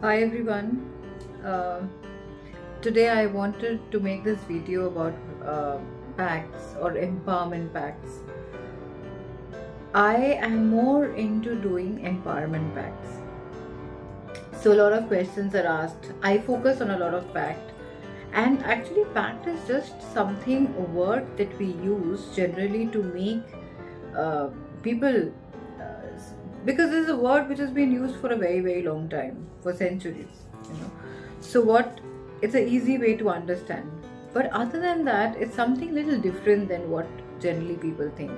Hi everyone. Uh, Today I wanted to make this video about pacts or empowerment pacts. I am more into doing empowerment pacts. So a lot of questions are asked. I focus on a lot of pact, and actually pact is just something, a word that we use generally to make uh, people because this is a word which has been used for a very long time, for centuries, you know. So what, it's an easy way to understand, but other than that it's something little different than what generally people think.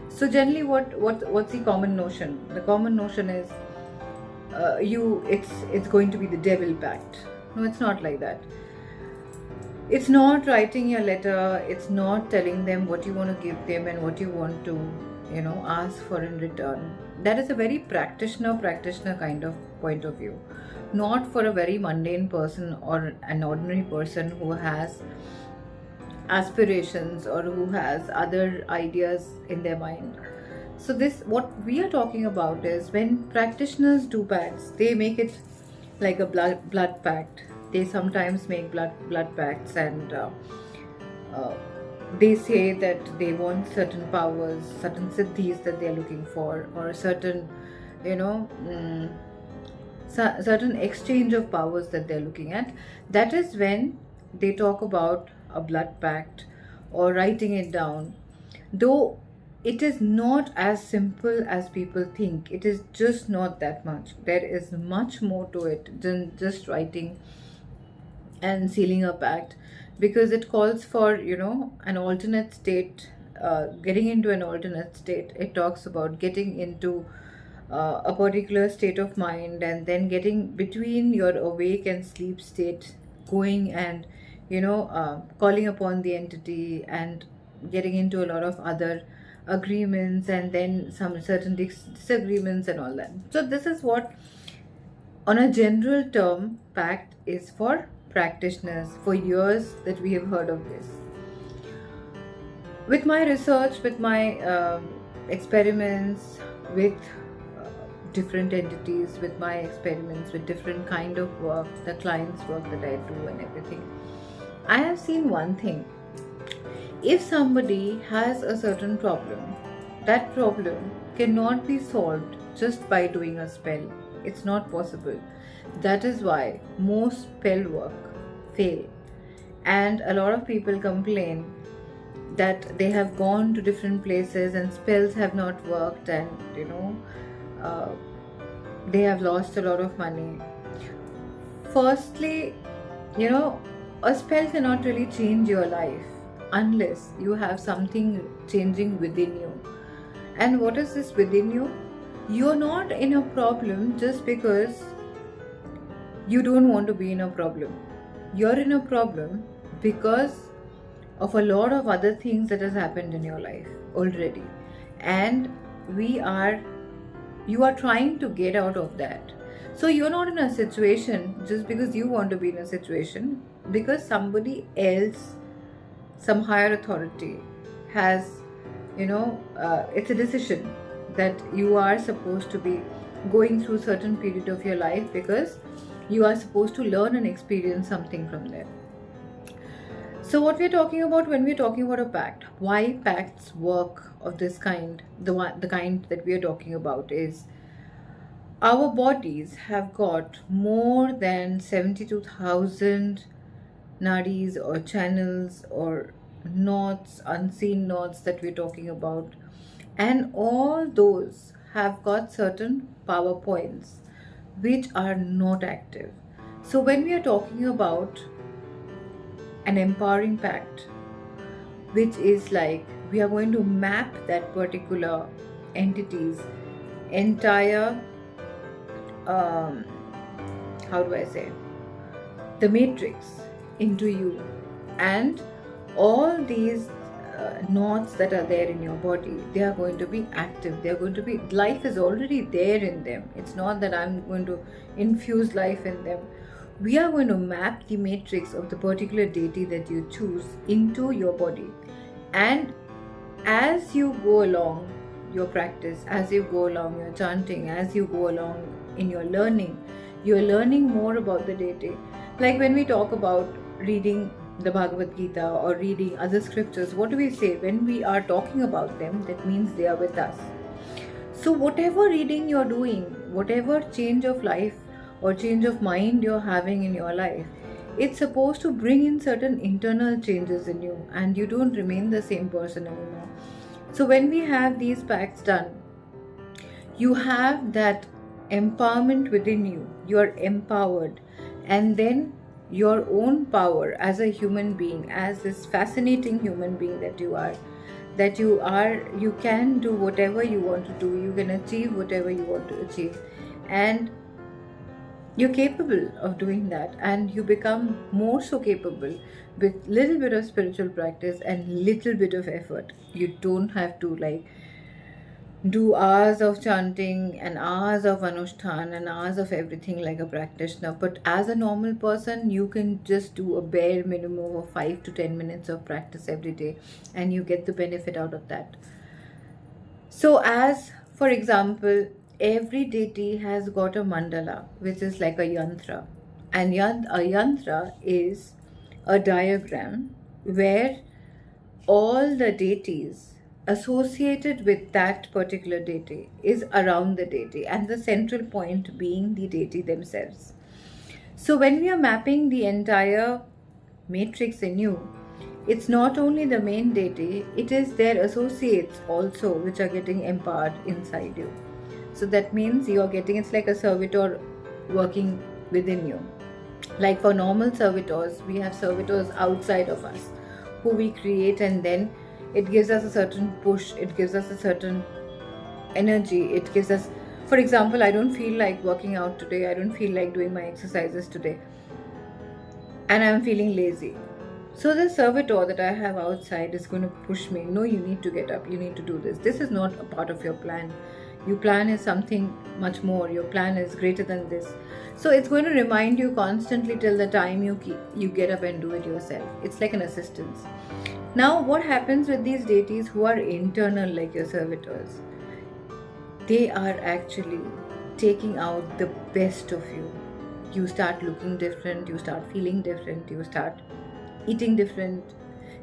So generally what's the common notion? The common notion is it's going to be the devil pact. No, it's not like that. It's not writing your letter, it's not telling them what you want to give them and what you want to, ask for in return. That is a very practitioner kind of point of view, not for a very mundane person or an ordinary person who has aspirations or who has other ideas in their mind. So this, what we are talking about is when practitioners do pacts, they make it like a blood pact. They sometimes make blood pacts, and uh, they say that they want certain powers, certain siddhis that they are looking for, or a certain, you know, certain exchange of powers that they're looking at. That is when they talk about a blood pact or writing it down. Though it is not as simple as people think, it is just not that much. There is much more to it than just writing and sealing a pact, because it calls for, an alternate state, getting into an alternate state. It talks about getting into a particular state of mind, and then getting between your awake and sleep state, going and, calling upon the entity and getting into a lot of other agreements, and then some certain disagreements and all that. So this is what, on a general term, pact is for practitioners. For years that we have heard of this. With my research, with my experiments with different entities, with my experiments with different kind of work, the clients' work that I do and everything, I have seen one thing. If somebody has a certain problem, that problem cannot be solved just by doing a spell. It's not possible. That is why most spell work fail. And a lot of people complain that they have gone to different places and spells have not worked, and uh, they have lost a lot of money. Firstly, a spell cannot really change your life unless you have something changing within you. And what is this within you? You're not in a problem just because you don't want to be in a problem. You're in a problem because of a lot of other things that has happened in your life already, and we are you are trying to get out of that. So you're not in a situation just because you want to be in a situation, because somebody else, some higher authority has, it's a decision that you are supposed to be going through certain period of your life, because you are supposed to learn and experience something from there. So what we're talking about when we're talking about a pact, why pacts work of this kind, the kind that we are talking about, is our bodies have got more than 72,000 nadis or channels or knots, unseen knots that we're talking about, and all those have got certain power points which are not active. So when we are talking about an empowering pact, which is like we are going to map that particular entity's entire, how do I say, the matrix into you, and all these knots that are there in your body, they are going to be active. They are going to be, life is already there in them. It's not that I'm going to infuse life in them. We are going to map the matrix of the particular deity that you choose into your body. And as you go along your practice, as you go along your chanting, as you go along in your learning, You're learning more about the deity. Like when we talk about reading the Bhagavad Gita or reading other scriptures, what do we say? When we are talking about them, that means they are with us. So, whatever reading you're doing, whatever change of life or change of mind you're having in your life, it's supposed to bring in certain internal changes in you, and you don't remain the same person anymore. So, when we have these pacts done, you have that empowerment within you. You are empowered, and then your own power as a human being, as this fascinating human being that you can do whatever you want to do, you can achieve whatever you want to achieve, and you're capable of doing that, and you become more so capable with little bit of spiritual practice and little bit of effort. You don't have to like do hours of chanting and hours of anushthan and hours of everything like a practitioner, but as a normal person you can just do a bare minimum of 5 to 10 minutes of practice every day, and you get the benefit out of that. So as for example, every deity has got a mandala, which is like a yantra, and a yantra is a diagram where all the deities associated with that particular deity is around the deity, and the central point being the deity themselves. So when we are mapping the entire matrix in you, it's not only the main deity, it is their associates also which are getting empowered inside you. So that means you're getting, it's like a servitor working within you. Like for normal servitors, we have servitors outside of us who we create, and then it gives us a certain push, it gives us a certain energy, it gives us, for example, I don't feel like working out today, I don't feel like doing my exercises today, and I'm feeling lazy. So the servitor that I have outside is going to push me, no, you need to get up, you need to do this. This is not a part of your plan. Your plan is something much more. Your plan is greater than this. So it's going to remind you constantly till the time you get up and do it yourself. It's like an assistance. Now, what happens with these deities who are internal, like your servitors? They are actually taking out the best of you. You start looking different, you start feeling different, you start eating different.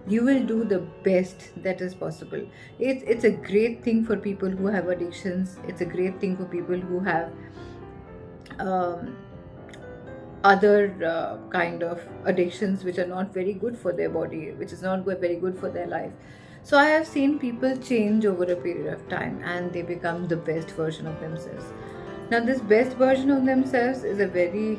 You will do the best that is possible. It's a great thing for people who have addictions. It's a great thing for people who have other kind of addictions which are not very good for their body, which is not very good for their life. So I have seen people change over a period of time, and they become the best version of themselves. Now this best version of themselves is a very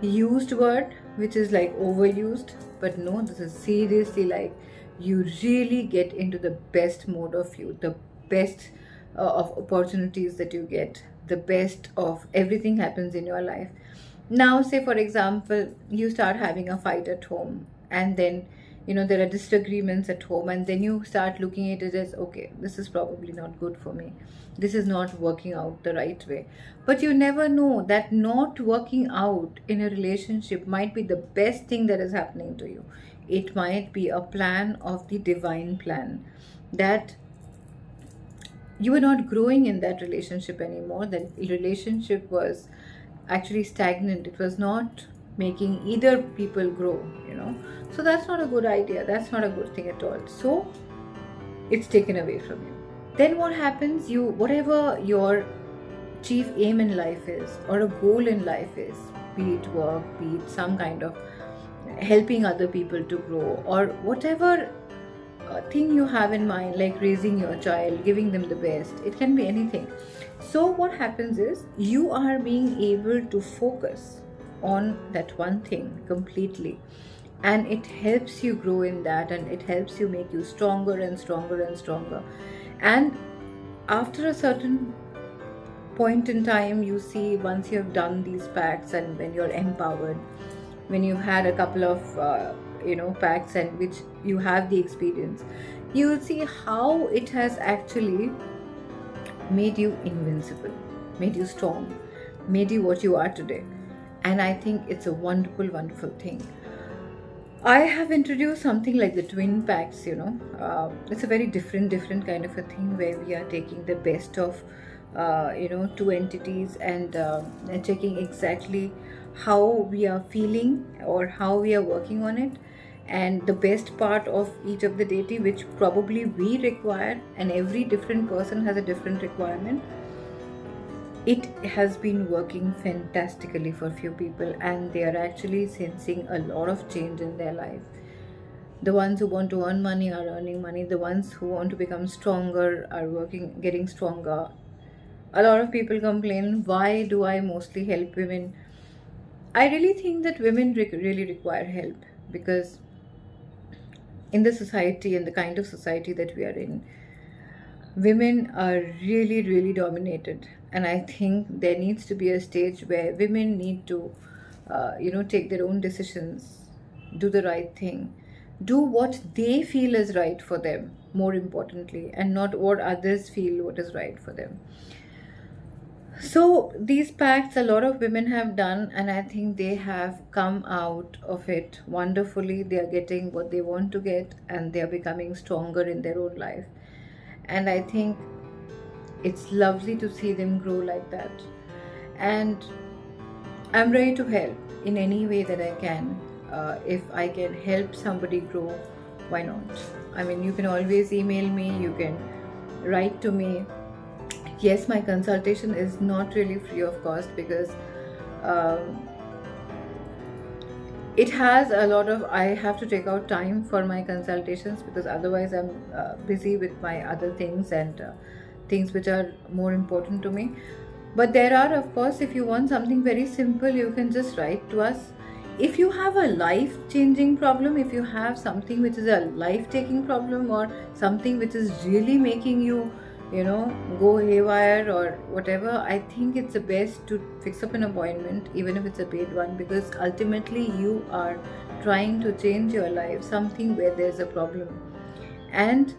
used word, which is like overused, but no, this is seriously like you really get into the best mode of you, the best of opportunities that you get, the best of everything happens in your life. Now say for example, you start having a fight at home, and then there are disagreements at home, and then you start looking at it as, okay, this is probably not good for me, this is not working out the right way. But you never know that not working out in a relationship might be the best thing that is happening to you. It might be a plan of the divine plan, that you were not growing in that relationship anymore. That relationship was actually stagnant. It was not making either people grow, So that's not a good idea. That's not a good thing at all. So it's taken away from you. Then what happens? Whatever your chief aim in life is, or a goal in life is, be it work, be it some kind of helping other people to grow, or whatever thing you have in mind, like raising your child, giving them the best, it can be anything. So what happens is you are being able to focus on that one thing completely, and it helps you grow in that, and it helps you make you stronger and stronger and stronger. And after a certain point in time, you see, once you have done these pacts, and when you're empowered, when you've had a couple of pacts and which you have the experience, you will see how it has actually made you invincible, made you strong, made you what you are today. And I think it's a wonderful, wonderful thing. I have introduced something like the twin pacts. It's a very different kind of a thing, where we are taking the best of two entities, and checking exactly how we are feeling or how we are working on it, and the best part of each of the deity which probably we require, and every different person has a different requirement. It has been working fantastically for few people, and they are actually sensing a lot of change in their life. The ones who want to earn money are earning money, the ones who want to become stronger are working, getting stronger. A lot of people complain, why do I mostly help women? I really think that women really require help, because in the society and the kind of society that we are in, women are really, really dominated. And I think there needs to be a stage where women need to, take their own decisions, do the right thing, do what they feel is right for them, more importantly, and not what others feel what is right for them. So these pacts a lot of women have done, and I think they have come out of it wonderfully. They are getting what they want to get, and they are becoming stronger in their own life. And I think it's lovely to see them grow like that. And I'm ready to help in any way that I can. If I can help somebody grow, why not? I mean, you can always email me, you can write to me. Yes, my consultation is not really free of cost, because um, it has a lot of, I have to take out time for my consultations, because otherwise I'm busy with my other things, and things which are more important to me. But there are, of course, if you want something very simple, you can just write to us. If you have a life changing problem, if you have something which is a life taking problem, or something which is really making you, go haywire or whatever, I think it's the best to fix up an appointment, even if it's a paid one, because ultimately you are trying to change your life, something where there's a problem. And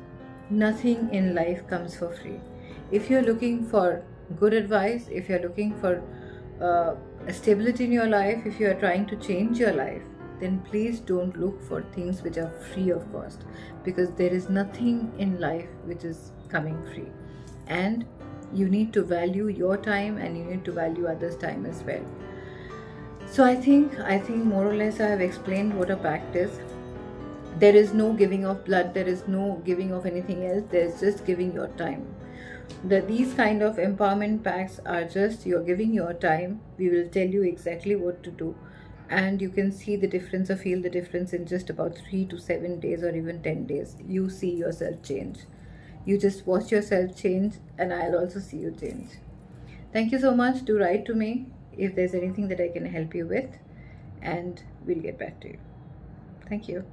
nothing in life comes for free. If you're looking for good advice, if you're looking for stability in your life, if you are trying to change your life, then please don't look for things which are free of cost, because there is nothing in life which is coming free. And you need to value your time, and you need to value others' time as well. So I think more or less I have explained what a pact is. There is no giving of blood, there is no giving of anything else, there's just giving your time. These kind of empowerment packs are just, you're giving your time, we will tell you exactly what to do, and you can see the difference or feel the difference in just about 3 to 7 days, or even 10 days. You see yourself change. You just watch yourself change, and I'll also see you change. Thank you so much. Do write to me if there's anything that I can help you with, and we'll get back to you. Thank you.